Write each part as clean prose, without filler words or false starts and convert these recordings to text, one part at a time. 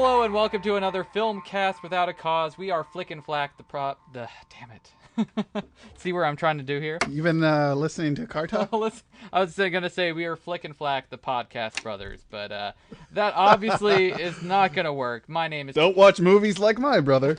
Hello and welcome to another Filmcast Without a Cause. We are Flick and Flack damn it. See where I'm trying to do here? You've been listening to Car Talk? I was going to say we are Flick and Flack, the podcast brothers, but that obviously is not going to work. My name is... Don't watch movies like my brother.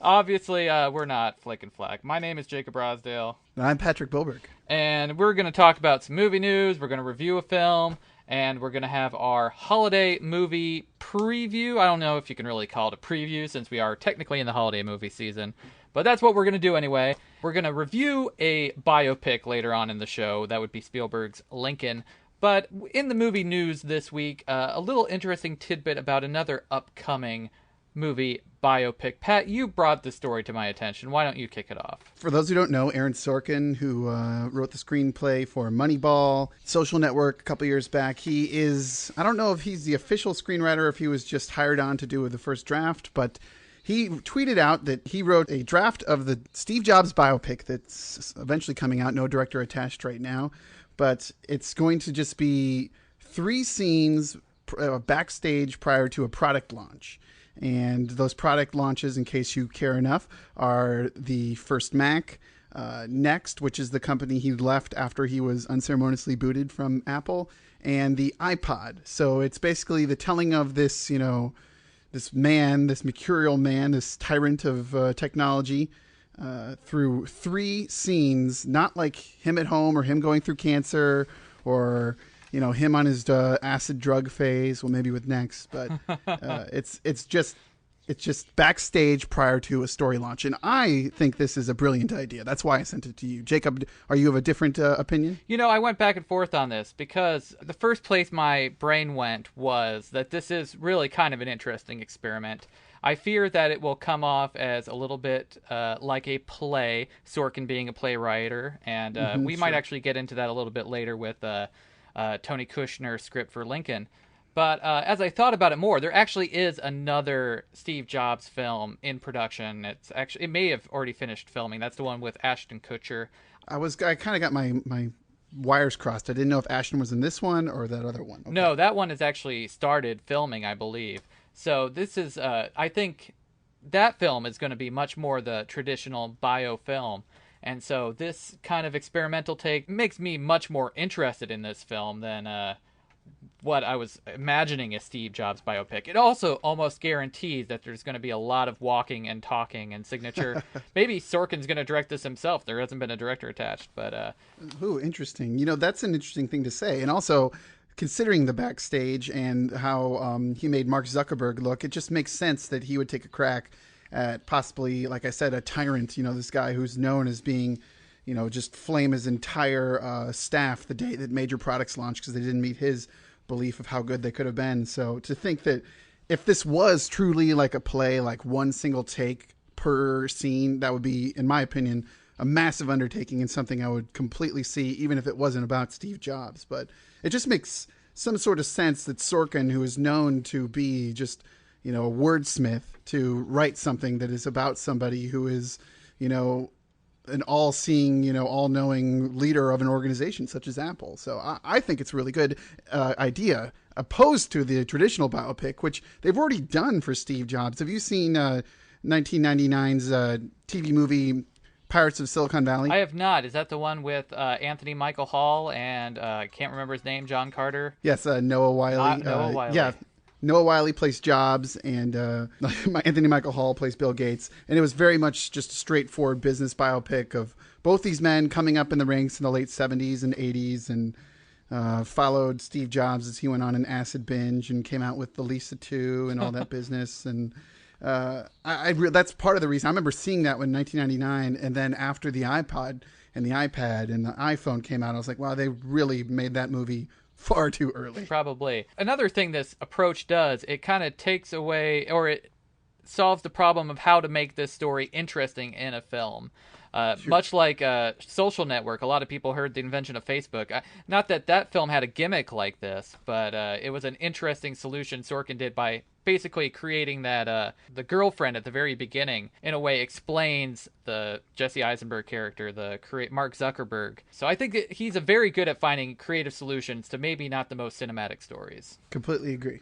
Obviously, we're not Flick and Flack. My name is Jacob Rosdale. And I'm Patrick Bilberg. And we're going to talk about some movie news. We're going to review a film. And we're going to have our holiday movie preview. I don't know if you can really call it a preview since we are technically in the holiday movie season. But that's what we're going to do anyway. We're going to review a biopic later on in the show. That would be Spielberg's Lincoln. But in the movie news this week, a little interesting tidbit about another upcoming movie biopic. Pat, you brought this story to my attention. Why don't you kick it off? For those who don't know, Aaron Sorkin, who wrote the screenplay for Moneyball, Social Network a couple years back, he is, I don't know if he's the official screenwriter or if he was just hired on to do the first draft, but he tweeted out that he wrote a draft of the Steve Jobs biopic that's eventually coming out, no director attached right now, but it's going to just be 3 scenes backstage prior to a product launch. And those product launches, in case you care enough, are the first Mac, Next, which is the company he left after he was unceremoniously booted from Apple, and the iPod. So it's basically the telling of this, this man, this mercurial man, this tyrant of technology, through 3 scenes, not like him at home or him going through cancer or... him on his acid drug phase, well, maybe with Next, but it's just backstage prior to a story launch. And I think this is a brilliant idea. That's why I sent it to you. Jacob, are you of a different opinion? I went back and forth on this because the first place my brain went was that this is really kind of an interesting experiment. I fear that it will come off as a little bit like a play, Sorkin being a playwright, and we might actually get into that a little bit later with... Tony Kushner's script for Lincoln. But as I thought about it more, there actually is another Steve Jobs film in production. It may have already finished filming. That's the one with Ashton Kutcher. I kind of got my wires crossed. I didn't know if Ashton was in this one or that other one. Okay. No, that one has actually started filming, I believe. So this is, I think that film is going to be much more the traditional bio film. And so this kind of experimental take makes me much more interested in this film than what I was imagining a Steve Jobs biopic. It also almost guarantees that there's going to be a lot of walking and talking and signature. Maybe Sorkin's going to direct this himself. There hasn't been a director attached, but... Ooh, interesting. That's an interesting thing to say. And also, considering the backstage and how he made Mark Zuckerberg look, it just makes sense that he would take a crack at possibly, like I said, a tyrant, this guy who's known as being, just flame his entire staff the day that major products launched because they didn't meet his belief of how good they could have been. So to think that if this was truly like a play, like one single take per scene, that would be, in my opinion, a massive undertaking and something I would completely see, even if it wasn't about Steve Jobs. But it just makes some sort of sense that Sorkin, who is known to be just... a wordsmith, to write something that is about somebody who is, an all-seeing, all-knowing leader of an organization such as Apple. So I think it's a really good idea, opposed to the traditional biopic, which they've already done for Steve Jobs. Have you seen 1999's TV movie Pirates of Silicon Valley? I have not. Is that the one with Anthony Michael Hall and I can't remember his name, John Carter? Yes, Noah Wyle. Noah Wyle. Yeah. Noah Wyle plays Jobs, and Anthony Michael Hall plays Bill Gates. And it was very much just a straightforward business biopic of both these men coming up in the ranks in the late 70s and 80s, and followed Steve Jobs as he went on an acid binge and came out with the Lisa 2 and all that business. And that's part of the reason. I remember seeing that in 1999, and then after the iPod and the iPad and the iPhone came out, I was like, wow, they really made that movie far too early. Probably. Another thing this approach does, it kind of takes away, or it solves the problem of how to make this story interesting in a film. Sure. Much like Social Network, a lot of people heard the invention of Facebook. Not that that film had a gimmick like this, but it was an interesting solution Sorkin did by basically creating that the girlfriend at the very beginning, in a way, explains the Jesse Eisenberg character, Mark Zuckerberg. So I think that he's very good at finding creative solutions to maybe not the most cinematic stories. Completely agree.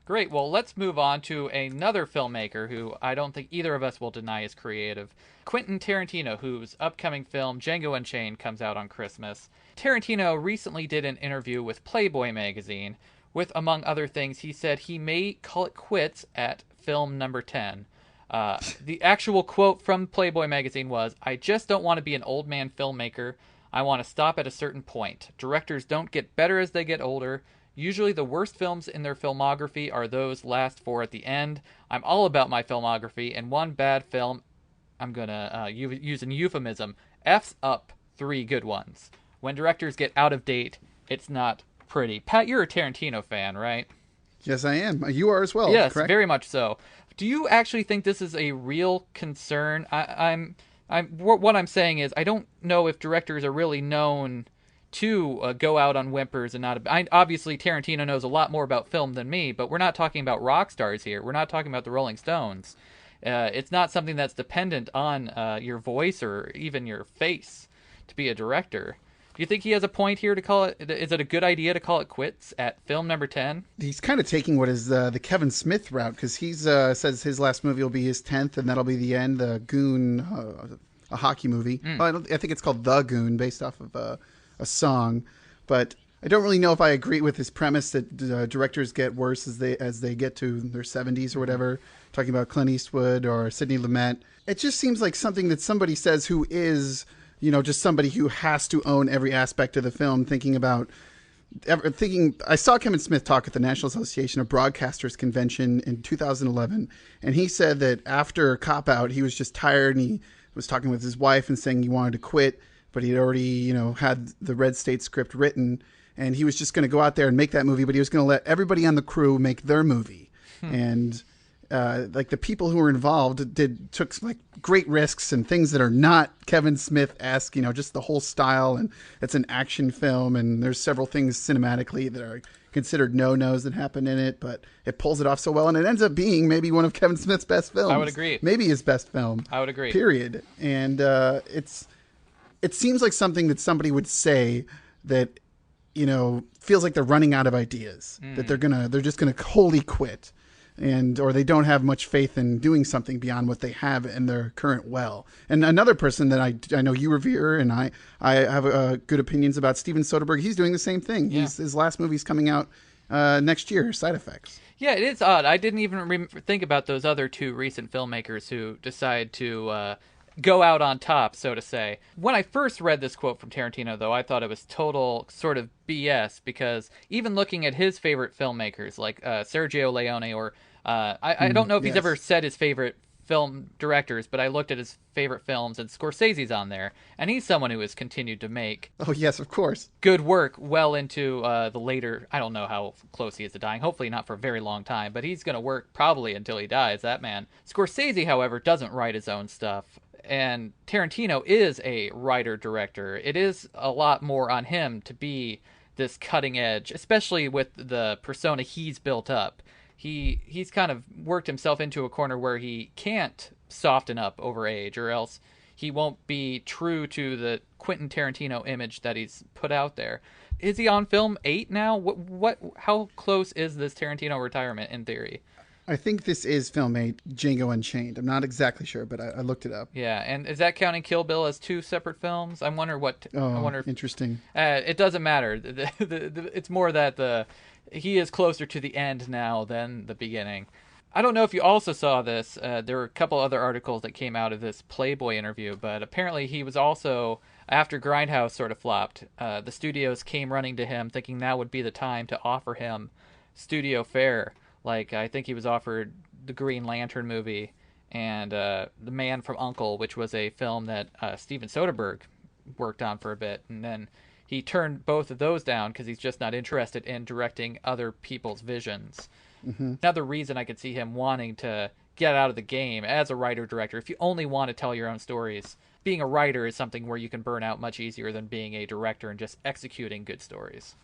Great. Well, let's move on to another filmmaker who I don't think either of us will deny is creative. Quentin Tarantino, whose upcoming film Django Unchained comes out on Christmas. Tarantino recently did an interview with Playboy magazine with, among other things, he said he may call it quits at film number 10. The actual quote from Playboy magazine was, "I just don't want to be an old man filmmaker. I want to stop at a certain point. Directors don't get better as they get older. Usually the worst films in their filmography are those last four at the end. I'm all about my filmography, and one bad film, I'm going to use a euphemism, F's up three good ones. When directors get out of date, it's not pretty." Pat, you're a Tarantino fan, right? Yes, I am. You are as well, yes, correct? Very much so. Do you actually think this is a real concern? What I'm saying is, I don't know if directors are really known to go out on whimpers and not. Obviously, Tarantino knows a lot more about film than me, but we're not talking about rock stars here. We're not talking about the Rolling Stones. It's not something that's dependent on your voice or even your face to be a director. Do you think he has a point here to call it? Is it a good idea to call it quits at film number 10? He's kind of taking what is the Kevin Smith route, because he's says his last movie will be his 10th, and that'll be the end. The Goon, a hockey movie. Well, I think it's called The Goon, based off of a song. But I don't really know if I agree with his premise that directors get worse as they get to their 70s or whatever. Talking about Clint Eastwood or Sidney Lumet. It just seems like something that somebody says who is, just somebody who has to own every aspect of the film, I saw Kevin Smith talk at the National Association of Broadcasters convention in 2011, and he said that after Cop Out, he was just tired, and he was talking with his wife and saying he wanted to quit, but he'd already, had the Red State script written, and he was just going to go out there and make that movie, but he was going to let everybody on the crew make their movie. And the people who were involved took great risks and things that are not Kevin Smith-esque, just the whole style, and it's an action film, and there's several things cinematically that are considered no-nos that happen in it, but it pulls it off so well, and it ends up being maybe one of Kevin Smith's best films. I would agree. Maybe his best film. I would agree. Period. And it seems like something that somebody would say that, feels like they're running out of ideas, that they're just gonna wholly quit. Or they don't have much faith in doing something beyond what they have in their current well. And another person that I know you revere, and I have good opinions about, Steven Soderbergh. He's doing the same thing. Yeah. His last movie's coming out next year, Side Effects. Yeah, it is odd. I didn't even think about those other two recent filmmakers who decide to go out on top, so to say. When I first read this quote from Tarantino, though, I thought it was total sort of BS, because even looking at his favorite filmmakers, like Sergio Leone, or I don't know if he's ever said his favorite film directors, but I looked at his favorite films, and Scorsese's on there, and he's someone who has continued to make Oh, yes, of course. good work well into the later, I don't know how close he is to dying, hopefully not for a very long time, but he's going to work probably until he dies, that man. Scorsese, however, doesn't write his own stuff, and Tarantino is a writer-director. It is a lot more on him to be this cutting edge, especially with the persona he's built up. He's kind of worked himself into a corner where he can't soften up over age, or else he won't be true to the Quentin Tarantino image that he's put out there. Is he on film 8 now? How close is this Tarantino retirement in theory? I think this is film 8, Django Unchained. I'm not exactly sure, but I looked it up. Yeah, and is that counting Kill Bill as two separate films? I wonder what. Oh, I wonder. Interesting. It doesn't matter. It's more that he is closer to the end now than the beginning. I don't know if you also saw this. There were a couple other articles that came out of this Playboy interview, but apparently he was also, after Grindhouse sort of flopped, the studios came running to him thinking now would be the time to offer him studio fare. Like, I think he was offered the Green Lantern movie and The Man from U.N.C.L.E., which was a film that Steven Soderbergh worked on for a bit. And then he turned both of those down because he's just not interested in directing other people's visions. Mm-hmm. Another reason I could see him wanting to get out of the game as a writer-director, if you only want to tell your own stories, being a writer is something where you can burn out much easier than being a director and just executing good stories.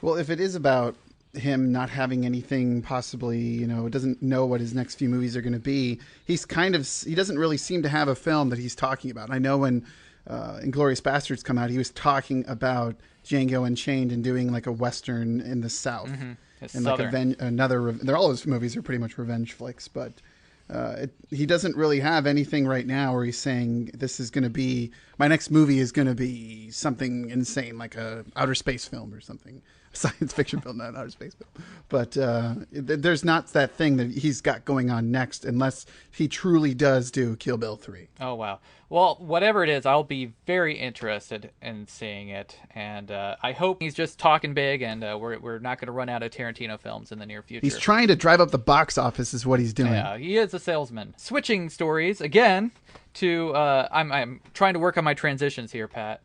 Well, if it is about him not having anything, possibly, doesn't know what his next few movies are going to be, he doesn't really seem to have a film that he's talking about. I know when Inglourious Bastards come out, he was talking about Django Unchained and doing like a Western in the South. Mm-hmm. It's and like they're all his movies are pretty much revenge flicks, but he doesn't really have anything right now where he's saying this is going to be my next movie is going to be something insane, like a outer space film or something, science fiction film, not outer space film. But there's not that thing that he's got going on next, unless he truly does do Kill Bill 3. Oh, wow. Well, whatever it is, I'll be very interested in seeing it, and I hope he's just talking big, and we're not going to run out of Tarantino films in the near future. He's trying to drive up the box office is what he's doing. Yeah, he is a salesman. Switching stories, again, to... I'm trying to work on my transitions here, Pat.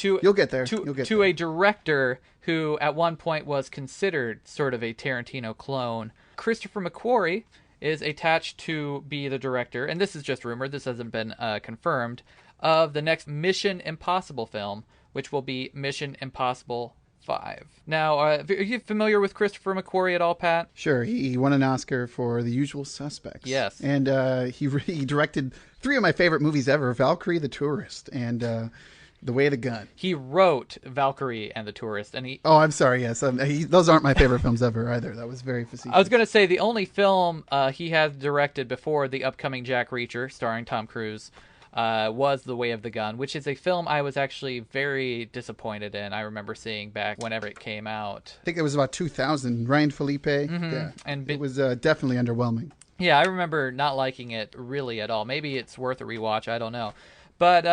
You'll get there. To a director who at one point was considered sort of a Tarantino clone. Christopher McQuarrie is attached to be the director, and this is just rumored, this hasn't been confirmed, of the next Mission Impossible film, which will be Mission Impossible 5. Now, are you familiar with Christopher McQuarrie at all, Pat? Sure. He won an Oscar for The Usual Suspects. Yes. And he directed 3 of my favorite movies ever, Valkyrie, The Tourist, and... The Way of the Gun. He wrote Valkyrie and The Tourist, and he... Oh, I'm sorry, yes. Those aren't my favorite films ever, either. That was very facetious. I was going to say, the only film he has directed before the upcoming Jack Reacher, starring Tom Cruise, was The Way of the Gun, which is a film I was actually very disappointed in. I remember seeing back whenever it came out. I think it was about 2000. Ryan Felipe. Mm-hmm. Yeah. And it was definitely underwhelming. Yeah, I remember not liking it really at all. Maybe it's worth a rewatch. I don't know. But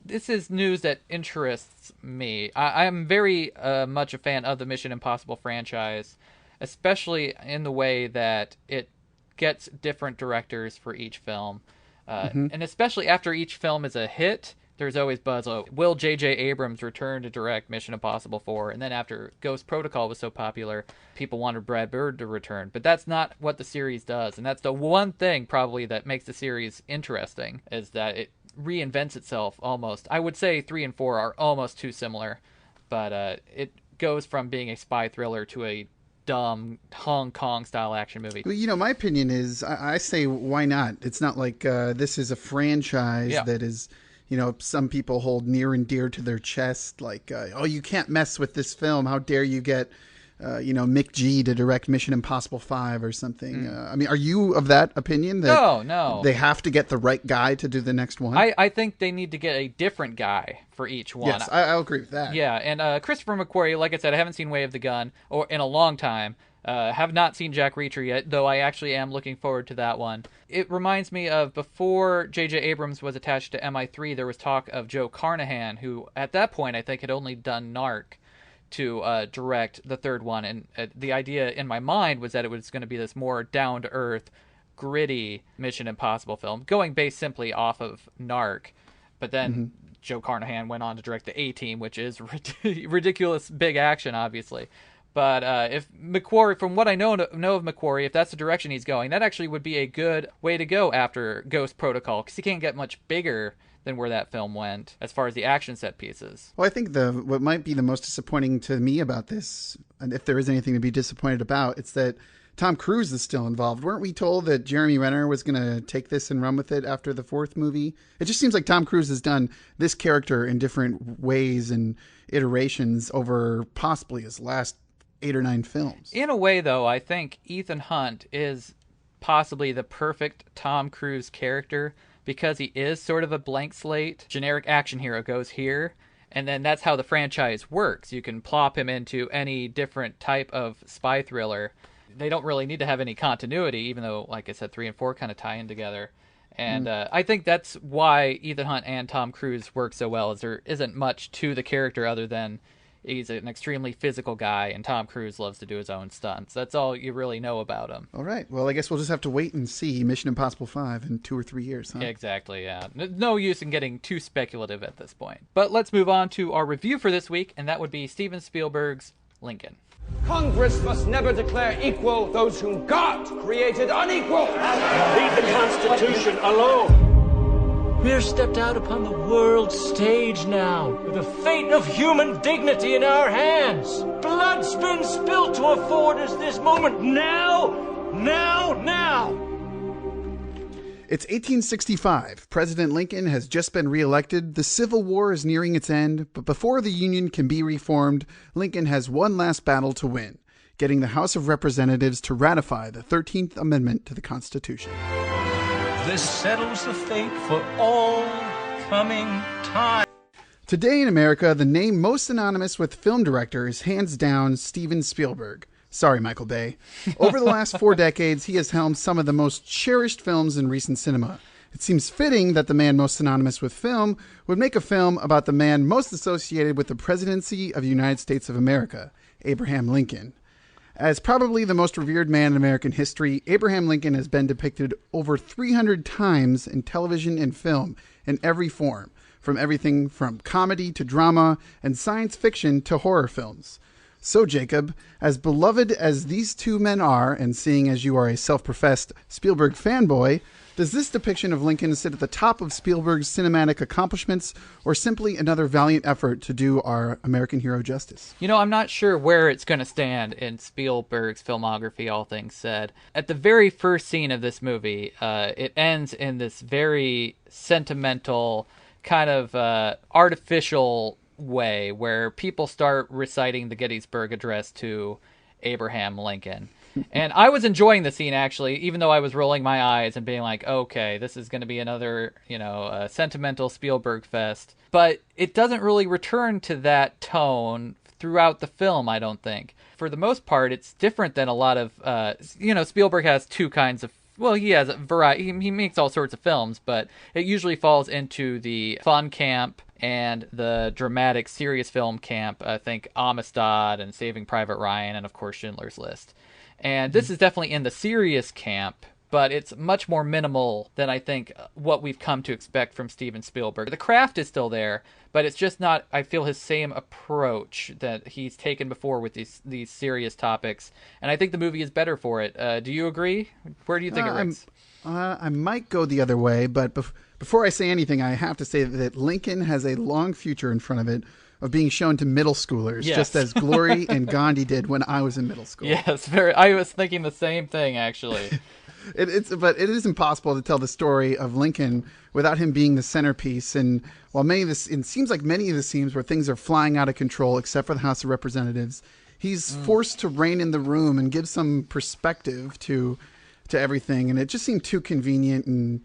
this is news that interests me. I am very much a fan of the Mission Impossible franchise, especially in the way that it gets different directors for each film. And especially after each film is a hit, there's always buzz. Oh, will J.J. Abrams return to direct Mission Impossible 4? And then after Ghost Protocol was so popular, people wanted Brad Bird to return. But that's not what the series does. And that's the one thing probably that makes the series interesting, is that it reinvents itself almost. I would say 3 and 4 are almost too similar, but it goes from being a spy thriller to a dumb Hong Kong style action movie. Well, my opinion is I say why not? It's not like this is a franchise that is, some people hold near and dear to their chest, like oh, you can't mess with this film, how dare you get Mick G to direct Mission Impossible 5 or something. I mean, are you of that opinion? That No. They have to get the right guy to do the next one? I think they need to get a different guy for each one. Yes, I'll agree with that. Yeah, and Christopher McQuarrie, like I said, I haven't seen Way of the Gun in a long time. Have not seen Jack Reacher yet, though I actually am looking forward to that one. It reminds me of before J.J. Abrams was attached to MI3, there was talk of Joe Carnahan, who at that point I think had only done Narc, to direct the third one, and the idea in my mind was that it was going to be this more down-to-earth, gritty Mission Impossible film, going based simply off of Narc. But then Joe Carnahan went on to direct the A-Team, which is ridiculous big action, obviously. But if McQuarrie, from what I know of McQuarrie, if that's the direction he's going, that actually would be a good way to go after Ghost Protocol, because he can't get much bigger than where that film went as far as the action set pieces. Well, I think what might be the most disappointing to me about this, and if there is anything to be disappointed about, it's that Tom Cruise is still involved. Weren't we told that Jeremy Renner was going to take this and run with it after the 4th movie? It just seems like Tom Cruise has done this character in different ways and iterations over possibly his last 8 or 9 films. In a way, though, I think Ethan Hunt is possibly the perfect Tom Cruise character, because he is sort of a blank slate. Generic action hero goes here, and then that's how the franchise works. You can plop him into any different type of spy thriller. They don't really need to have any continuity, even though, like I said, 3 and 4 kind of tie in together. And I think that's why Ethan Hunt and Tom Cruise work so well, is there isn't much to the character other than he's an extremely physical guy, and Tom Cruise loves to do his own stunts. That's all you really know about him. All right. Well, I guess we'll just have to wait and see Mission Impossible 5 in 2 or 3 years, huh? Exactly, yeah. No use in getting too speculative at this point. But let's move on to our review for this week, and that would be Steven Spielberg's Lincoln. Congress must never declare equal those whom God created unequal. Leave the Constitution alone. We're stepped out upon the world stage now, with the fate of human dignity in our hands. Blood's been spilt to afford us this moment. Now! It's 1865. President Lincoln has just been reelected. The Civil War is nearing its end, but before the Union can be reformed, Lincoln has one last battle to win. getting the House of Representatives to ratify the 13th Amendment to the Constitution. This settles the fate for all coming time. Today in America, the name most synonymous with film director is hands down Steven Spielberg. Sorry, Michael Bay. Over the last 4 decades, he has helmed some of the most cherished films in recent cinema. It seems fitting that the man most synonymous with film would make a film about the man most associated with the presidency of the United States of America, Abraham Lincoln. As probably the most revered man in American history, Abraham Lincoln has been depicted over 300 times in television and film in every form, from everything from comedy to drama and science fiction to horror films. So, Jacob, as beloved as these two men are, and seeing as you are a self-professed Spielberg fanboy, does this depiction of Lincoln sit at the top of Spielberg's cinematic accomplishments, or simply another valiant effort to do our American hero justice? You know, I'm not sure where it's going to stand in Spielberg's filmography, all things said. At the very first scene of this movie, it ends in this very sentimental, kind of artificial way where people start reciting the Gettysburg Address to Abraham Lincoln. And I was enjoying the scene, actually, even though I was rolling my eyes and being like, okay, this is going to be another, sentimental Spielberg fest. But it doesn't really return to that tone throughout the film, I don't think. For the most part, it's different than a lot of, Spielberg has two kinds of, well, he has a variety, he makes all sorts of films, but it usually falls into the fun camp and the dramatic, serious film camp. I think Amistad and Saving Private Ryan and, of course, Schindler's List. And this is definitely in the serious camp, but it's much more minimal than I think what we've come to expect from Steven Spielberg. The craft is still there, but it's just not, I feel, his same approach that he's taken before with these serious topics. And I think the movie is better for it. Do you agree? Where do you think it ranks? I might go the other way, but before I say anything, I have to say that Lincoln has a long future in front of it of being shown to middle schoolers, yes. just as Glory and Gandhi did when I was in middle school. Yes, I was thinking the same thing, actually. But it is impossible to tell the story of Lincoln without him being the centerpiece. And while it seems like many of the scenes where things are flying out of control, except for the House of Representatives, he's forced to rein in the room and give some perspective to everything. And it just seemed too convenient. And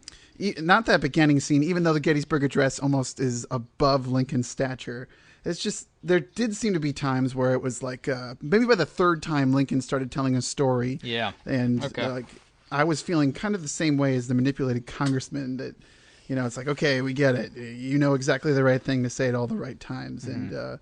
not that beginning scene, even though the Gettysburg Address almost is above Lincoln's stature. It's just, there did seem to be times where it was like, maybe by the third time Lincoln started telling a story. Yeah. And I was feeling kind of the same way as the manipulated congressman that, it's like, okay, we get it. You know exactly the right thing to say at all the right times. Mm-hmm. And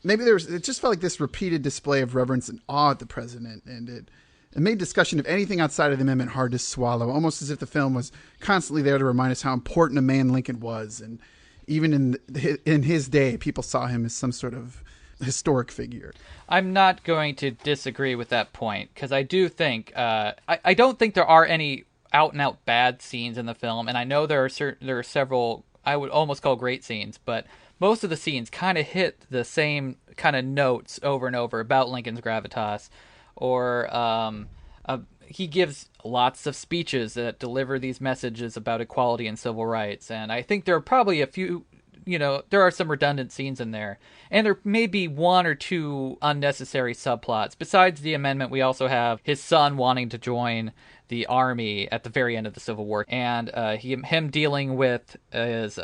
maybe it just felt like this repeated display of reverence and awe at the president. And it made discussion of anything outside of the amendment hard to swallow, almost as if the film was constantly there to remind us how important a man Lincoln was. And even in his day, people saw him as some sort of historic figure. I'm not going to disagree with that point, because I do think I don't think there are any out and out bad scenes in the film, and I know there are several I would almost call great scenes, but most of the scenes kind of hit the same kind of notes over and over about Lincoln's gravitas, or he gives lots of speeches that deliver these messages about equality and civil rights. And I think there are probably a few, there are some redundant scenes in there. And there may be one or two unnecessary subplots. Besides the amendment, we also have his son wanting to join the army at the very end of the Civil War. And him dealing with his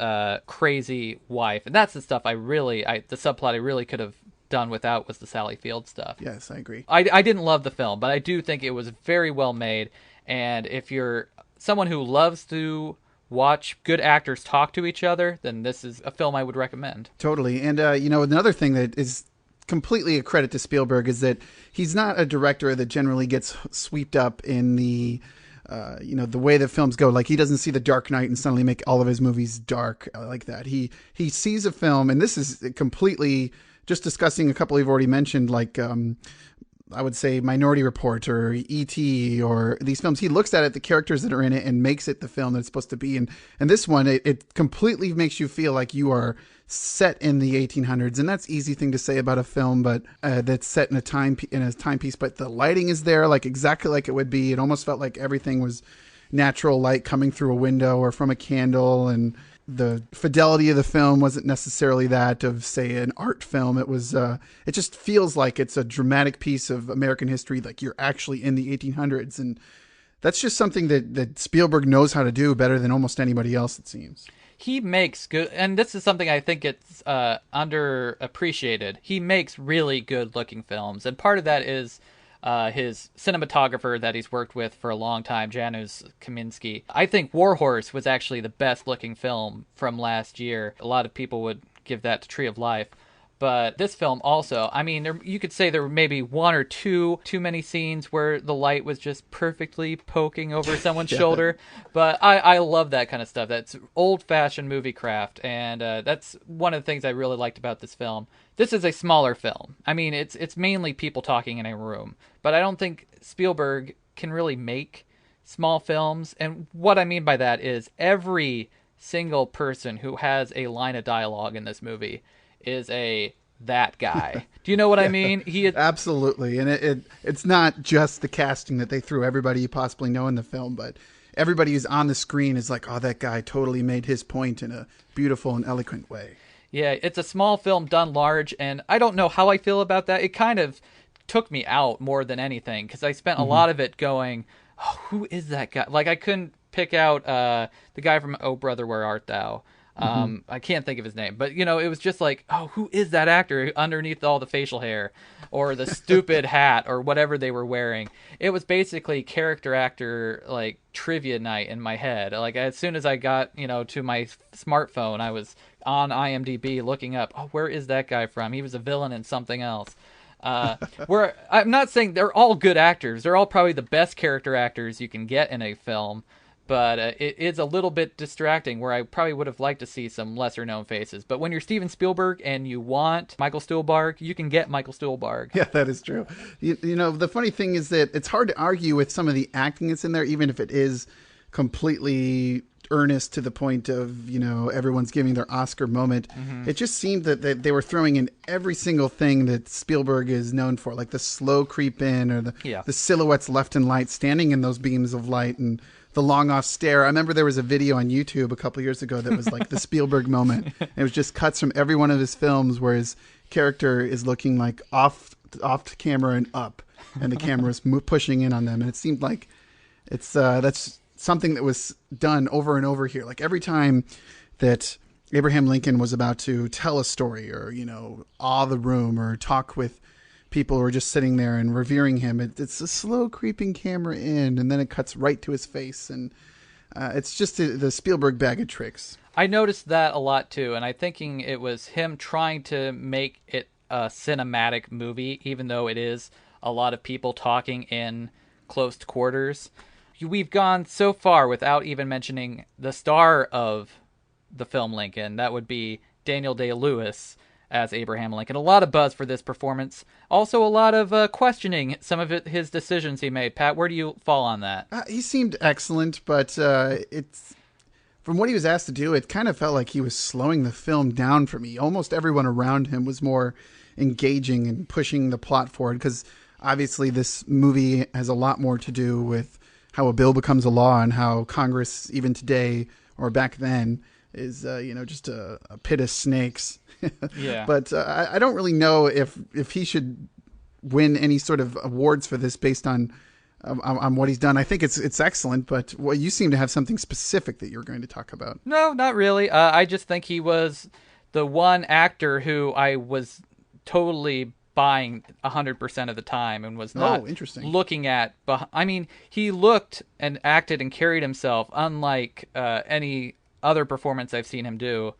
crazy wife. And that's the stuff the subplot I really could have done without was the Sally Field stuff. Yes, I agree. I didn't love the film, but I do think it was very well made. And if you're someone who loves to watch good actors talk to each other, then this is a film I would recommend. Totally. And, another thing that is completely a credit to Spielberg is that he's not a director that generally gets swept up in the way that films go. Like, he doesn't see The Dark Knight and suddenly make all of his movies dark like that. He sees a film, and this is completely just discussing a couple you've already mentioned, like I would say Minority Report or E.T. or these films. He looks at it, the characters that are in it, and makes it the film that it's supposed to be. And this one, it completely makes you feel like you are set in the 1800s. And that's an easy thing to say about a film, but that's set in a timepiece. But the lighting is there, like exactly like it would be. It almost felt like everything was natural light coming through a window or from a candle. And the fidelity of the film wasn't necessarily that of, say, an art film. It was, it just feels like it's a dramatic piece of American history, like you're actually in the 1800s. And that's just something that Spielberg knows how to do better than almost anybody else, it seems. He makes good, and this is something I think it's underappreciated. He makes really good looking films, and part of that is his cinematographer that he's worked with for a long time, Janusz Kaminski. I think War Horse was actually the best looking film from last year. A lot of people would give that to Tree of Life. But this film also, I mean, you could say there were maybe one or two too many scenes where the light was just perfectly poking over someone's shoulder. But I love that kind of stuff. That's old-fashioned movie craft, and that's one of the things I really liked about this film. This is a smaller film. I mean, it's mainly people talking in a room. But I don't think Spielberg can really make small films. And what I mean by that is every single person who has a line of dialogue in this movie is that guy. Do you know what I mean? Absolutely. And it's not just the casting that they threw everybody you possibly know in the film, but everybody who's on the screen is like, oh, that guy totally made his point in a beautiful and eloquent way. Yeah, it's a small film done large, and I don't know how I feel about that. It kind of took me out more than anything, because I spent a lot of it going, oh, who is that guy? Like, I couldn't pick out the guy from Oh Brother, Where Art Thou? I can't think of his name, but it was just like, oh, who is that actor underneath all the facial hair or the stupid hat or whatever they were wearing? It was basically character actor, like, trivia night in my head. Like, as soon as I got, to my smartphone, I was on IMDb looking up, oh, where is that guy from? He was a villain in something else. Where I'm not saying they're all good actors. They're all probably the best character actors you can get in a film. But it is a little bit distracting, where I probably would have liked to see some lesser-known faces. But when you're Steven Spielberg and you want Michael Stuhlbarg, you can get Michael Stuhlbarg. Yeah, that is true. The funny thing is that it's hard to argue with some of the acting that's in there, even if it is completely earnest to the point of, everyone's giving their Oscar moment. It just seemed that they were throwing in every single thing that Spielberg is known for, like the slow creep in or the silhouettes left and right, standing in those beams of light, and the long off stare. I remember there was a video on YouTube a couple of years ago that was like the Spielberg moment. It was just cuts from every one of his films where his character is looking like off camera and up, and the camera is pushing in on them. And it seemed like that's something that was done over and over here. Like every time that Abraham Lincoln was about to tell a story or, awe the room or talk with people who are just sitting there and revering him, it's a slow creeping camera in, and then it cuts right to his face, and it's just the Spielberg bag of tricks. I noticed that a lot too, and I'm thinking it was him trying to make it a cinematic movie, even though it is a lot of people talking in close quarters. We've gone so far without even mentioning the star of the film Lincoln. That would be Daniel Day-Lewis as Abraham Lincoln. A lot of buzz for this performance. Also a lot of questioning some of his decisions he made. Pat, where do you fall on that? He seemed excellent, but it's from what he was asked to do, it kind of felt like he was slowing the film down for me. Almost everyone around him was more engaging and pushing the plot forward, because obviously this movie has a lot more to do with how a bill becomes a law and how Congress, even today or back then, is just a pit of snakes. Yeah. But I don't really know if he should win any sort of awards for this based on what he's done. I think it's excellent, but you seem to have something specific that you're going to talk about. No, not really. I just think he was the one actor who I was totally buying 100% of the time and was not looking at. I mean, he looked and acted and carried himself unlike any other performance I've seen him do.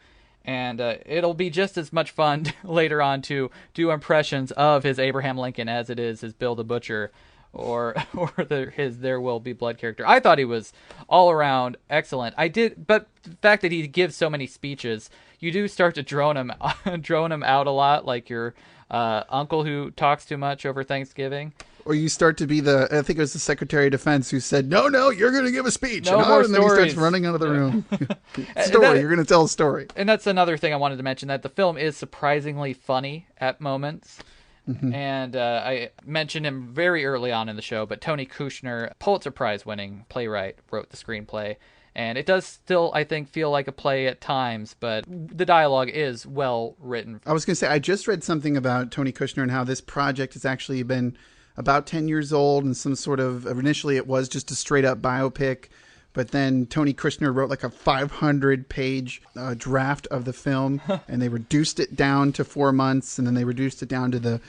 And it'll be just as much fun later on to do impressions of his Abraham Lincoln as it is his Bill the Butcher or his There Will Be Blood character. I thought he was all around excellent. But the fact that he gives so many speeches, you do start to drone him out a lot, like your uncle who talks too much over Thanksgiving. Or you start to be I think it was the Secretary of Defense who said, no, you're going to give a speech. No more and then he starts running out of the room. You're going to tell a story. And that's another thing I wanted to mention, that the film is surprisingly funny at moments. And I mentioned him very early on in the show, but Tony Kushner, Pulitzer Prize winning playwright, wrote the screenplay. And it does still, I think, feel like a play at times, but the dialogue is well written. I was going to say, I just read something about Tony Kushner and how this project has actually been about 10 years old, and some sort of, initially it was just a straight up biopic, but then Tony Kushner wrote like a 500-page draft of the film, and they reduced it down to 4 months, and then they reduced it down to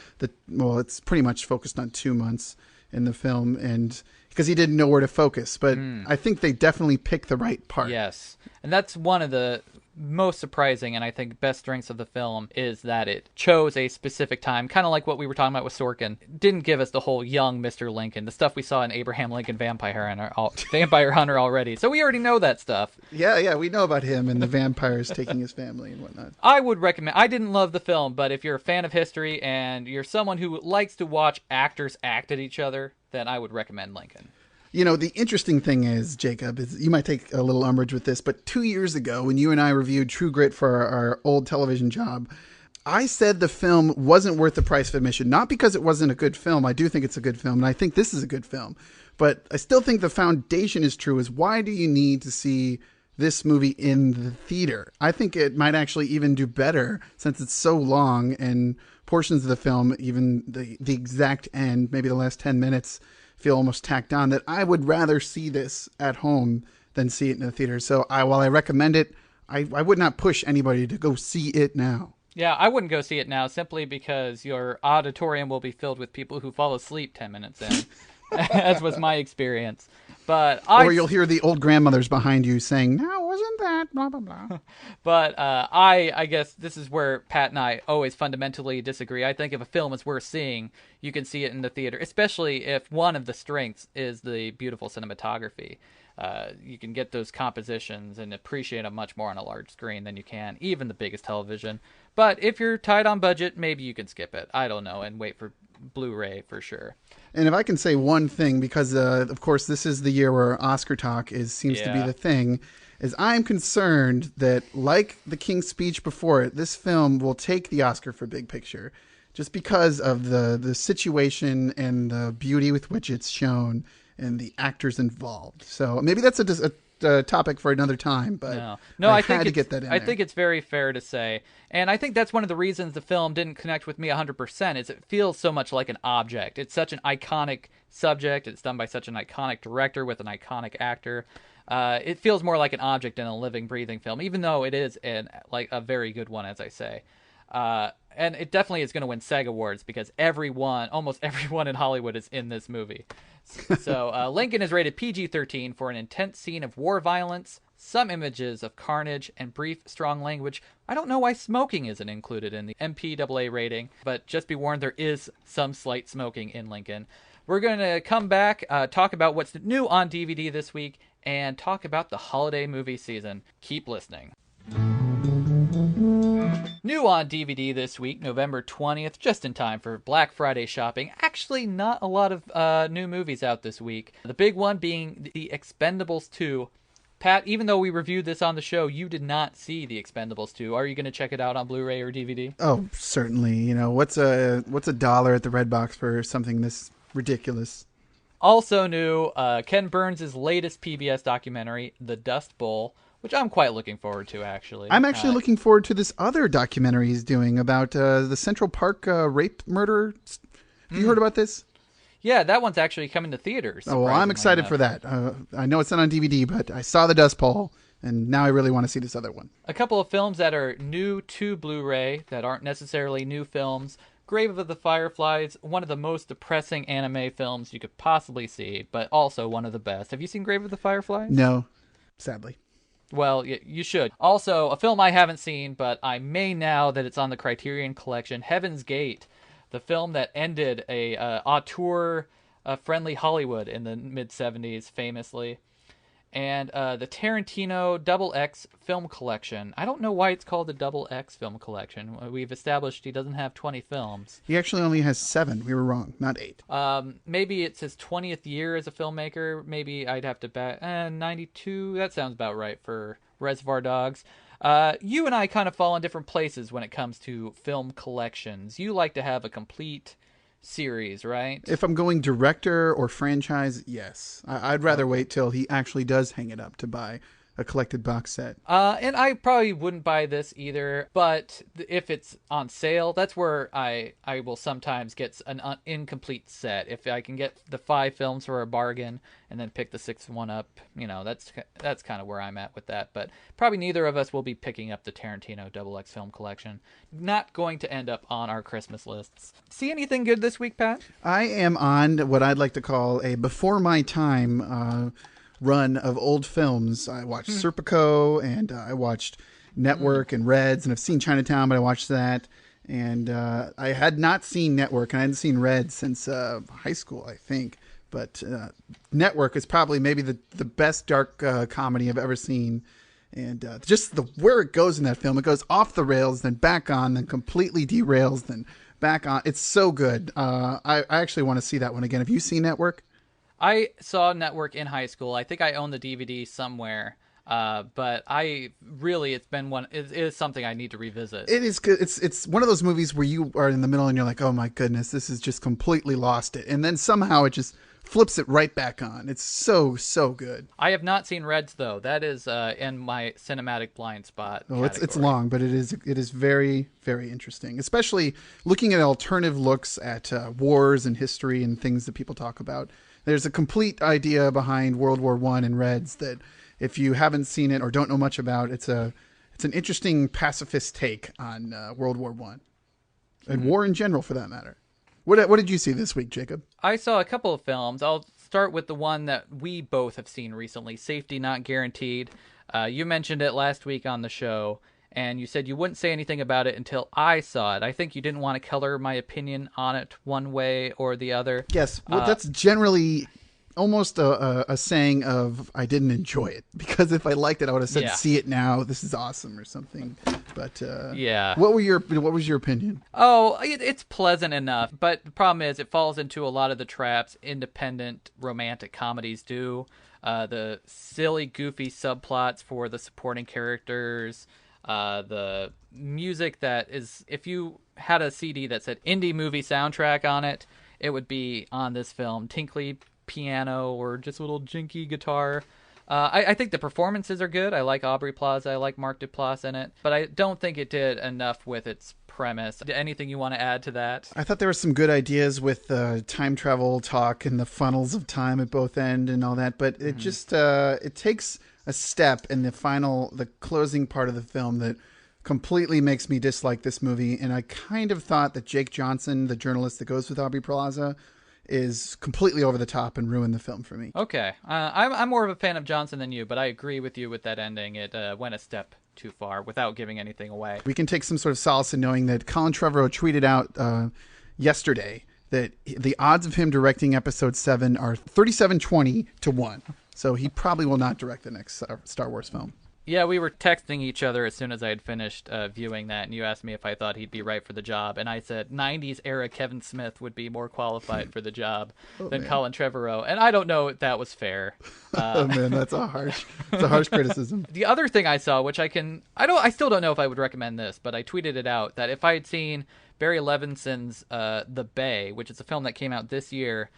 well, it's pretty much focused on 2 months in the film, and because he didn't know where to focus. But I think they definitely picked the right part. Yes, and that's one of the most surprising and I think best strengths of the film is that it chose a specific time, kind of like what we were talking about with Sorkin. It didn't give us the whole young Mr. Lincoln, the stuff we saw in Abraham Lincoln Vampire Hunter already. So we already know that stuff. Yeah, we know about him and the vampires taking his family and whatnot. I would recommend. I didn't love the film, but if you're a fan of history and you're someone who likes to watch actors act at each other, then I would recommend Lincoln. You know, the interesting thing is, Jacob, is you might take a little umbrage with this, but 2 years ago when you and I reviewed True Grit for our old television job, I said the film wasn't worth the price of admission. Not because it wasn't a good film. I do think it's a good film, and I think this is a good film. But I still think the foundation is true, is why do you need to see this movie in the theater? I think it might actually even do better since it's so long, and portions of the film, even the exact end, maybe the last 10 minutes, feel almost tacked on, that I would rather see this at home than see it in the theater. So while I recommend it, I would not push anybody to go see it now. Yeah, I wouldn't go see it now simply because your auditorium will be filled with people who fall asleep 10 minutes in, as was my experience. Or you'll hear the old grandmothers behind you saying, "No, wasn't that, blah, blah, blah." But I guess this is where Pat and I always fundamentally disagree. I think if a film is worth seeing, you can see it in the theater, especially if one of the strengths is the beautiful cinematography. You can get those compositions and appreciate them much more on a large screen than you can, even the biggest television. But if you're tight on budget, maybe you can skip it. I don't know, and wait for Blu-ray for sure. And if I can say one thing, because of course this is the year where Oscar talk seems to be the thing, is I'm concerned that, like The King's Speech before it, this film will take the Oscar for Big Picture just because of the situation and the beauty with which it's shown and the actors involved. So maybe that's a topic for another time, but no, I had to get that in there. I think it's very fair to say, and I think that's one of the reasons the film didn't connect with me 100%, is it feels so much like an object. It's such an iconic subject. It's done by such an iconic director with an iconic actor. It feels more like an object than a living, breathing film, even though it is a very good one, as I say. And it definitely is going to win SAG Awards because almost everyone in Hollywood is in this movie. So Lincoln is rated PG-13 for an intense scene of war violence, some images of carnage, and brief, strong language. I don't know why smoking isn't included in the MPAA rating, but just be warned, there is some slight smoking in Lincoln. We're going to come back, talk about what's new on DVD this week, and talk about the holiday movie season. Keep listening. New on DVD this week, November 20th, just in time for Black Friday shopping. Actually, not a lot of new movies out this week. The big one being The Expendables 2. Pat, even though we reviewed this on the show, you did not see The Expendables 2. Are you going to check it out on Blu-ray or DVD? Oh, certainly. You know, what's a $1 at the Redbox for something this ridiculous? Also new, Ken Burns' latest PBS documentary, The Dust Bowl, which I'm quite looking forward to, actually. I'm actually looking forward to this other documentary he's doing about the Central Park rape murder. Have you heard about this? Yeah, that one's actually coming to theaters. Oh, well, I'm excited for that. I know it's not on DVD, but I saw The Dust Bowl, and now I really want to see this other one. A couple of films that are new to Blu-ray that aren't necessarily new films. Grave of the Fireflies, one of the most depressing anime films you could possibly see, but also one of the best. Have you seen Grave of the Fireflies? No, sadly. Well, you should. Also, a film I haven't seen, but I may now that it's on the Criterion Collection, Heaven's Gate, the film that ended a auteur-friendly Hollywood in the mid-'70s, famously. And the Tarantino XX Film Collection. I don't know why it's called the XX Film Collection. We've established he doesn't have 20 films. He actually only has 7. We were wrong, not 8. Maybe it's his 20th year as a filmmaker. Maybe I'd have to bet 92. That sounds about right for Reservoir Dogs. You and I kind of fall in different places when it comes to film collections. You like to have a complete series, right? If I'm going director or franchise, yes. I'd rather wait till he actually does hang it up to buy a collected box set. And I probably wouldn't buy this either, but if it's on sale, that's where I will sometimes get an incomplete set. If I can get the 5 films for a bargain and then pick the 6th one up, that's kind of where I'm at with that. But probably neither of us will be picking up the Tarantino XX film collection. Not going to end up on our Christmas lists. See anything good this week, Pat? I am on what I'd like to call a before my time run of old films. I watched Serpico, and I watched Network and Reds, and I've seen Chinatown, but I watched that. And I had not seen Network, and I hadn't seen Reds since high school, I think. But Network is probably maybe the best dark comedy I've ever seen. And just where it goes in that film, it goes off the rails, then back on, then completely derails, then back on. It's so good. I actually want to see that one again. Have you seen Network? I saw Network in high school. I think I own the DVD somewhere. But it is something I need to revisit. It is good. It's one of those movies where you are in the middle and you're like, oh my goodness, this has just completely lost it. And then somehow it just flips it right back on. It's so good. I have not seen Reds though. That is in my cinematic blind spot. Oh, it's long, but it is very, very interesting. Especially looking at alternative looks at wars and history and things that people talk about. There's a complete idea behind World War I and Reds that if you haven't seen it or don't know much about, it's an interesting pacifist take on World War I and war in general, for that matter. What did you see this week, Jacob? I saw a couple of films. I'll start with the one that we both have seen recently, Safety Not Guaranteed. You mentioned it last week on the show, and you said you wouldn't say anything about it until I saw it. I think you didn't want to color my opinion on it one way or the other. Yes, well, that's generally almost a saying of I didn't enjoy it, because if I liked it, I would have said, see it now, this is awesome or something. But yeah, what was your opinion? Oh, it's pleasant enough, but the problem is it falls into a lot of the traps independent romantic comedies do. The silly, goofy subplots for the supporting characters, the music that is, if you had a CD that said indie movie soundtrack on it, it would be on this film. Tinkly piano or just a little jinky guitar. I think the performances are good. I like Aubrey Plaza. I like Mark Duplass in it. But I don't think it did enough with its premise. Anything you want to add to that? I thought there were some good ideas with time travel talk and the funnels of time at both ends and all that. But it just it takes a step in the closing part of the film that completely makes me dislike this movie. And I kind of thought that Jake Johnson, the journalist that goes with Aubrey Plaza, is completely over the top and ruined the film for me. Okay. I'm more of a fan of Johnson than you, but I agree with you with that ending. It went a step too far without giving anything away. We can take some sort of solace in knowing that Colin Trevorrow tweeted out yesterday that the odds of him directing episode 7 are 37-20 to 1. So he probably will not direct the next Star Wars film. Yeah, we were texting each other as soon as I had finished viewing that, and you asked me if I thought he'd be right for the job, and I said 90s era Kevin Smith would be more qualified for the job than Colin Trevorrow, and I don't know if that was fair. Oh man, that's a harsh criticism. The other thing I saw, which I still don't know if I would recommend this, but I tweeted it out, that if I had seen Barry Levinson's The Bay, which is a film that came out this year,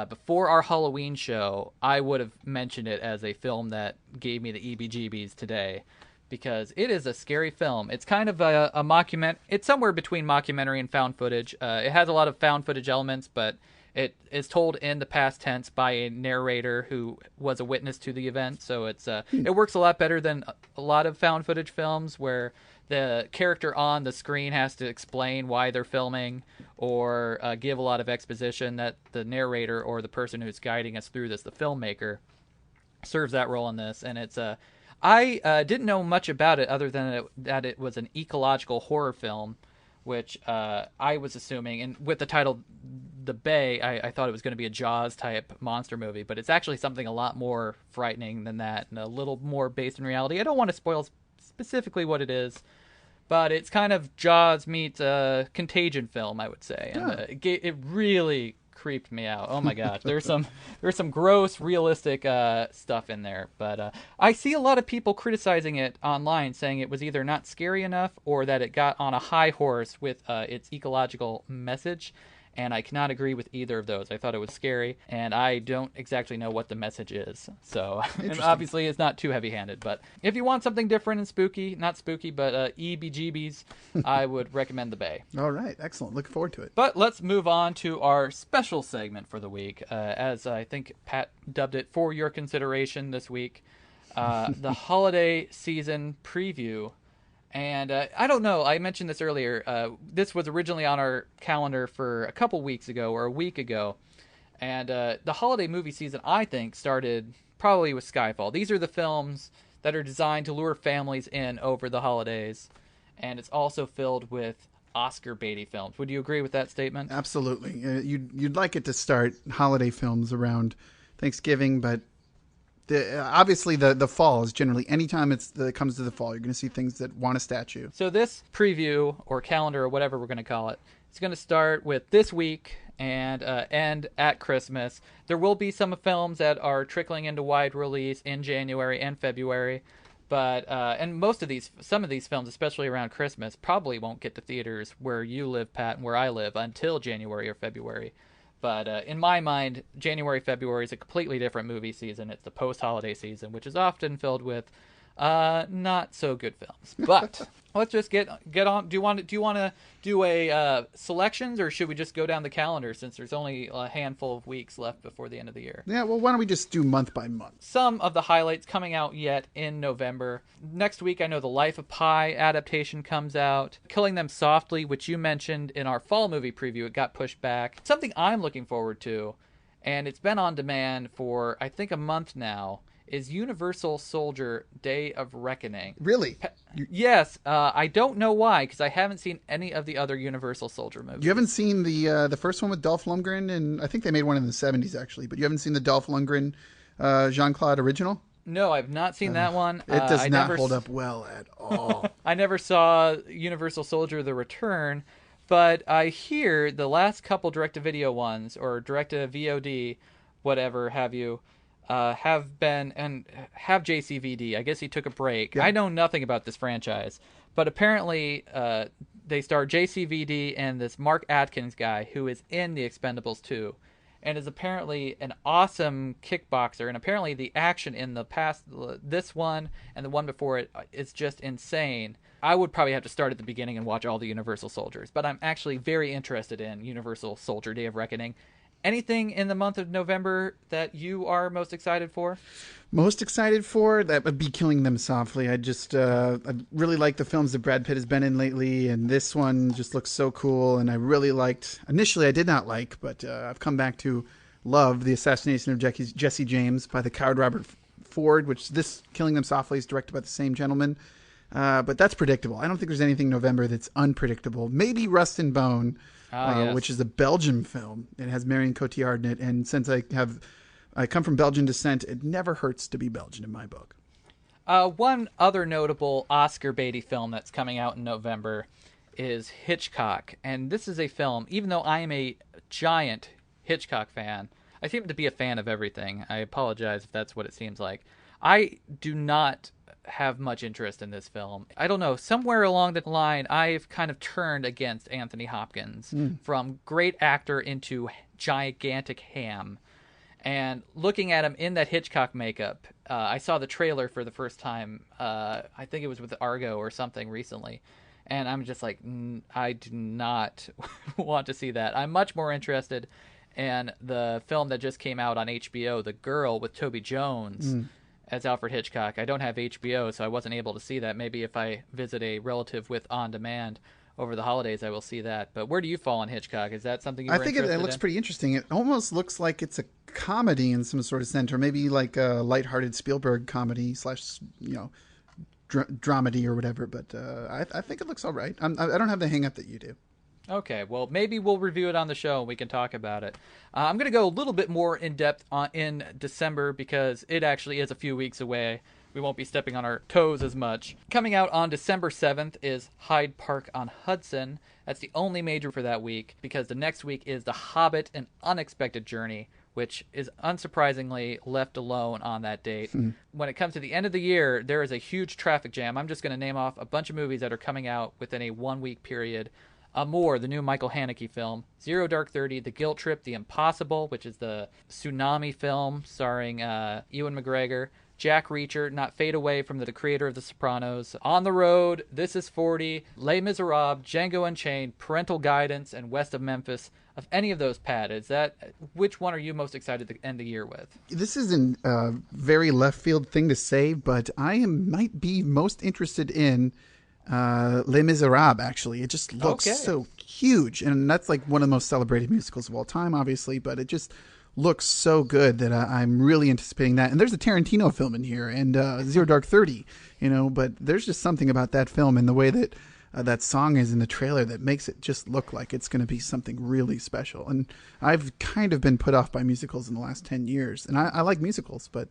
before our Halloween show, I would have mentioned it as a film that gave me the EBGBs today, because it is a scary film. It's kind of a mockumentary. It's somewhere between mockumentary and found footage. It has a lot of found footage elements, but it is told in the past tense by a narrator who was a witness to the event. So it works a lot better than a lot of found footage films where the character on the screen has to explain why they're filming or give a lot of exposition. That the narrator or the person who's guiding us through this, the filmmaker, serves that role in this. And it's I didn't know much about it other than that it was an ecological horror film, which I was assuming. And with the title The Bay, I thought it was going to be a Jaws-type monster movie. But it's actually something a lot more frightening than that and a little more based in reality. I don't want to spoil specifically what it is, but it's kind of Jaws meets a Contagion film, I would say. And it really creeped me out. Oh my gosh, there's some gross, realistic stuff in there. But I see a lot of people criticizing it online, saying it was either not scary enough or that it got on a high horse with its ecological message. And I cannot agree with either of those. I thought it was scary, and I don't exactly know what the message is. So, and obviously it's not too heavy-handed. But if you want something different and spooky, not spooky, but EBGBs, I would recommend The Bay. All right, excellent. Looking forward to it. But let's move on to our special segment for the week, as I think Pat dubbed it for your consideration this week, the holiday season preview. And I don't know, I mentioned this earlier. This was originally on our calendar for a couple weeks ago or a week ago. And the holiday movie season, I think, started probably with Skyfall. These are the films that are designed to lure families in over the holidays. And it's also filled with Oscar baity films. Would you agree with that statement? Absolutely. You'd like it to start holiday films around Thanksgiving, but obviously the fall is generally, anytime it comes to the fall, you're going to see things that want a statue. So this preview or calendar or whatever we're going to call it, it's going to start with this week and end at Christmas. There will be some films that are trickling into wide release in January and February, but and some of these films, especially around Christmas, probably won't get to theaters where you live, Pat, and where I live until January or February. But in my mind, January, February is a completely different movie season. It's the post-holiday season, which is often filled with not so good films. But let's just get on. Do you want to do a selections, or should we just go down the calendar since there's only a handful of weeks left before the end of the year? Yeah, well, why don't we just do month by month? Some of the highlights coming out yet in November. Next week, I know the Life of Pi adaptation comes out. Killing Them Softly, which you mentioned in our fall movie preview, it got pushed back. Something I'm looking forward to, and it's been on demand for, I think, a month now, is Universal Soldier Day of Reckoning. Really? Yes. I don't know why, because I haven't seen any of the other Universal Soldier movies. You haven't seen the first one with Dolph Lundgren, and I think they made one in the 70s, actually, but you haven't seen the Dolph Lundgren Jean-Claude original? No, I've not seen that one. It does not hold up well at all. I never saw Universal Soldier The Return, but I hear the last couple direct-to-video ones, or direct-to-VOD, whatever have you, have been, and have JCVD. I guess he took a break. Yeah. I know nothing about this franchise, but apparently they star JCVD and this Mark Atkins guy who is in The Expendables 2 and is apparently an awesome kickboxer, and apparently the action in the past, this one and the one before it, is just insane. I would probably have to start at the beginning and watch all the Universal Soldiers, but I'm actually very interested in Universal Soldier Day of Reckoning. Anything in the month of November that you are most excited for? Most excited for? That would be Killing Them Softly. I really like the films that Brad Pitt has been in lately, and this one just looks so cool, and I really liked, initially I did not like, but I've come back to love The Assassination of Jesse James by the coward Robert Ford, which this Killing Them Softly is directed by the same gentleman. But that's predictable. I don't think there's anything in November that's unpredictable. Maybe Rust and Bone, yes, which is a Belgian film. It has Marion Cotillard in it, and since I come from Belgian descent, it never hurts to be Belgian in my book. One other notable Oscar baity film that's coming out in November is Hitchcock, and this is a film, even though I am a giant Hitchcock fan, I seem to be a fan of everything. I apologize if that's what it seems like. I do not have much interest in this film. I don't know, somewhere along the line I've kind of turned against Anthony Hopkins from great actor into gigantic ham. And looking at him in that Hitchcock makeup, I saw the trailer for the first time, I think it was with Argo or something recently, and I'm just like, I do not want to see that. I'm much more interested in the film that just came out on HBO, The Girl, with Toby Jones as Alfred Hitchcock. I don't have HBO, so I wasn't able to see that. Maybe if I visit a relative with On Demand over the holidays, I will see that. But where do you fall on Hitchcock? Is that something you were interested in? I think it looks pretty interesting. It almost looks like it's a comedy in some sort of sense, or maybe like a lighthearted Spielberg comedy / dramedy or whatever. But I think it looks all right. I don't have the hang up that you do. Okay, well, maybe we'll review it on the show and we can talk about it. I'm going to go a little bit more in depth in December because it actually is a few weeks away we won't be stepping on our toes as much. Coming out on December 7th is Hyde Park on Hudson. That's the only major for that week, because the next week is The Hobbit: An Unexpected Journey, which is unsurprisingly left alone on that date. When it comes to the end of the year, there is a huge traffic jam. I'm just going to name off a bunch of movies that are coming out within a 1 week period. Amour, the new Michael Haneke film. Zero Dark 30, The Guilt Trip, The Impossible, which is the tsunami film starring Ewan McGregor. Jack Reacher, Not Fade Away from the creator of The Sopranos. On the Road, This Is 40, Les Miserables, Django Unchained, Parental Guidance, and West of Memphis. Of any of those, Pat, which one are you most excited to end the year with? This isn't a very left field thing to say, but might be most interested in Les Miserables, actually. It just looks so huge, and that's like one of the most celebrated musicals of all time, obviously, but it just looks so good that I'm really anticipating that. And there's a Tarantino film in here, and Zero Dark 30, but there's just something about that film and the way that that song is in the trailer that makes it just look like it's going to be something really special. And I've kind of been put off by musicals in the last 10 years, and I like musicals, but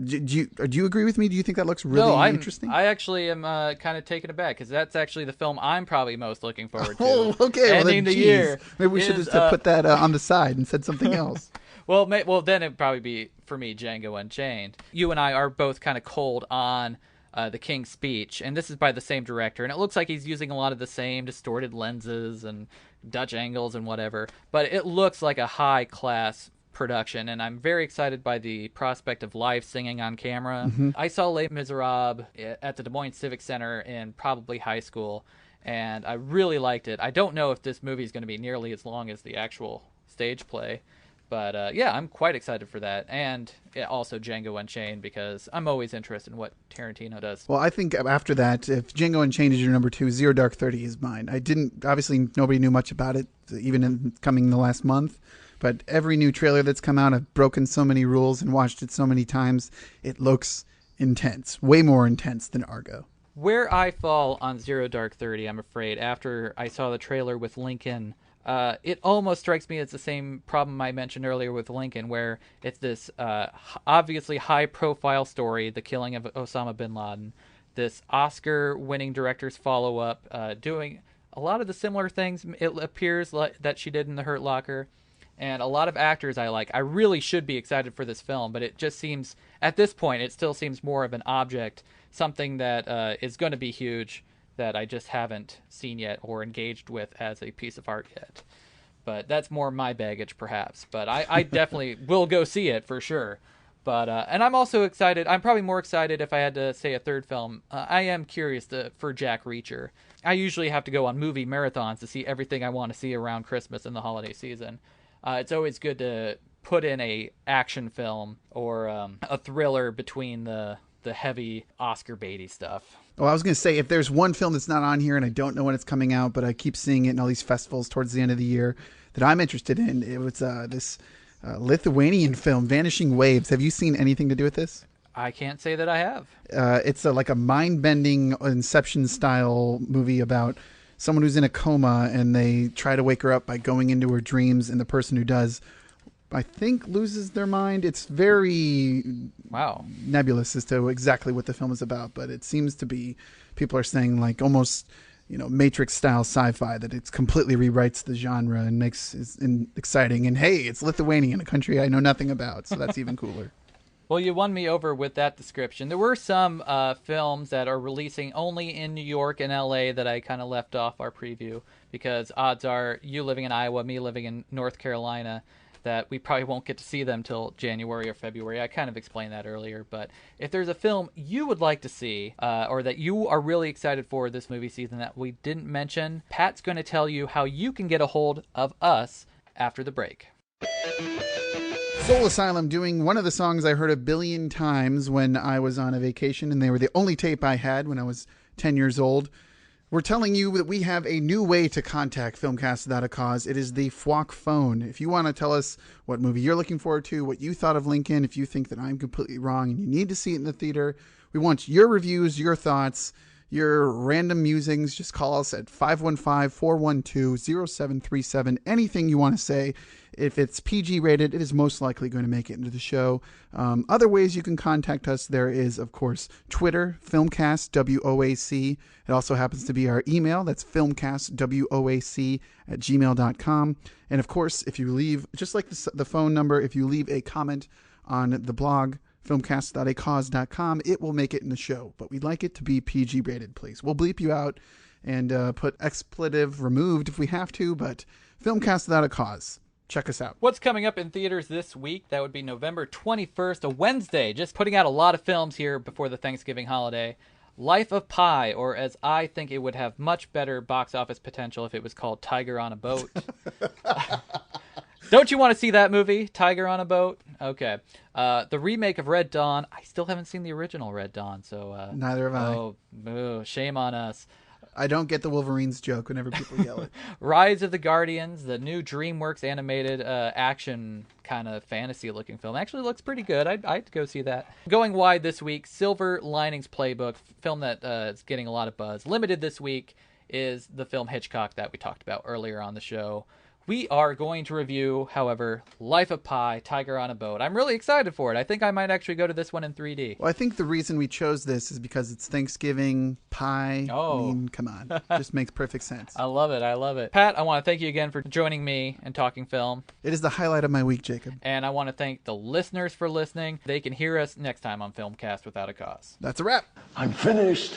do you agree with me? Do you think that looks really interesting? I actually am kind of taken aback, because that's actually the film I'm probably most looking forward to. Oh, okay. Ending the year. Maybe we should just put that on the side and said something else. Well, then it'd probably be, for me, Django Unchained. You and I are both kind of cold on The King's Speech, and this is by the same director, and it looks like he's using a lot of the same distorted lenses and Dutch angles and whatever, but it looks like a high-class production, and I'm very excited by the prospect of live singing on camera. I saw Les Miserables at the Des Moines Civic Center in probably high school, and I really liked it. I don't know if this movie is going to be nearly as long as the actual stage play, but I'm quite excited for that. And also Django Unchained, because I'm always interested in what Tarantino does. Well, I think after that, if Django Unchained is your number 2, Zero Dark 30 is mine. Obviously, nobody knew much about it, even coming in the last month. But every new trailer that's come out, I've broken so many rules and watched it so many times. It looks intense, way more intense than Argo. Where I fall on Zero Dark 30, I'm afraid, after I saw the trailer with Lincoln, it almost strikes me as the same problem I mentioned earlier with Lincoln, where it's this obviously high-profile story, the killing of Osama bin Laden, this Oscar-winning director's follow-up, doing a lot of the similar things, it appears, that she did in The Hurt Locker, and a lot of actors I like. I really should be excited for this film, but it just seems, at this point, it still seems more of an object, something that is going to be huge, that I just haven't seen yet or engaged with as a piece of art yet. But that's more my baggage, perhaps. But I definitely will go see it for sure. But and I'm also excited. I'm probably more excited if I had to say a third film. I am curious for Jack Reacher. I usually have to go on movie marathons to see everything I want to see around Christmas and the holiday season. It's always good to put in a action film or a thriller between the heavy Oscar baity stuff. Well, I was going to say, if there's one film that's not on here and I don't know when it's coming out, but I keep seeing it in all these festivals towards the end of the year that I'm interested in, it was this Lithuanian film, Vanishing Waves. Have you seen anything to do with this? I can't say that I have. It's like a mind-bending Inception-style movie about someone who's in a coma, and they try to wake her up by going into her dreams, and the person who does, I think, loses their mind. It's very nebulous as to exactly what the film is about, but it seems to be, people are saying, like almost, Matrix-style sci-fi, that it completely rewrites the genre and makes it exciting. And hey, it's Lithuanian, a country I know nothing about, so that's even cooler. Well, you won me over with that description. There were some films that are releasing only in New York and LA that I kind of left off our preview, because odds are, you living in Iowa, me living in North Carolina, that we probably won't get to see them till January or February. I kind of explained that earlier, but if there's a film you would like to see or that you are really excited for this movie season that we didn't mention, Pat's going to tell you how you can get a hold of us after the break. Soul Asylum doing one of the songs I heard 1 billion times when I was on a vacation, and they were the only tape I had when I was 10 years old. We're telling you that we have a new way to contact Filmcast Without a Cause. It is the FWOC phone. If you want to tell us what movie you're looking forward to, what you thought of Lincoln, if you think that I'm completely wrong and you need to see it in the theater, we want your reviews, your thoughts, your random musings. Just call us at 515-412-0737. Anything you want to say. If it's PG rated, it is most likely going to make it into the show. Other ways you can contact us, there is, of course, Twitter, Filmcast, WOAC. It also happens to be our email. That's filmcastwoac@gmail.com. And, of course, if you leave, just like the phone number, if you leave a comment on the blog, filmcast.acause.com, it will make it in the show. But we'd like it to be PG rated, please. We'll bleep you out and put expletive removed if we have to, but Filmcast Without a Cause. Check us out. What's coming up in theaters this week? That would be November 21st, a Wednesday. Just putting out a lot of films here before the Thanksgiving holiday. Life of Pi, or as I think it would have much better box office potential if it was called Tiger on a Boat. Don't you want to see that movie, Tiger on a Boat? Okay. The remake of Red Dawn. I still haven't seen the original Red Dawn, so... Neither have I. Oh, shame on us. I don't get the Wolverines joke whenever people yell it. Rise of the Guardians, the new DreamWorks animated action kind of fantasy-looking film. Actually looks pretty good. I'd go see that. Going wide this week, Silver Linings Playbook, film that is getting a lot of buzz. Limited this week is the film Hitchcock that we talked about earlier on the show. We are going to review, however, Life of Pi, Tiger on a Boat. I'm really excited for it. I think I might actually go to this one in 3D. Well, I think the reason we chose this is because it's Thanksgiving, pie. Oh. I mean, come on. Just makes perfect sense. I love it. I love it. Pat, I want to thank you again for joining me and talking film. It is the highlight of my week, Jacob. And I want to thank the listeners for listening. They can hear us next time on Filmcast Without a Cause. That's a wrap. I'm finished.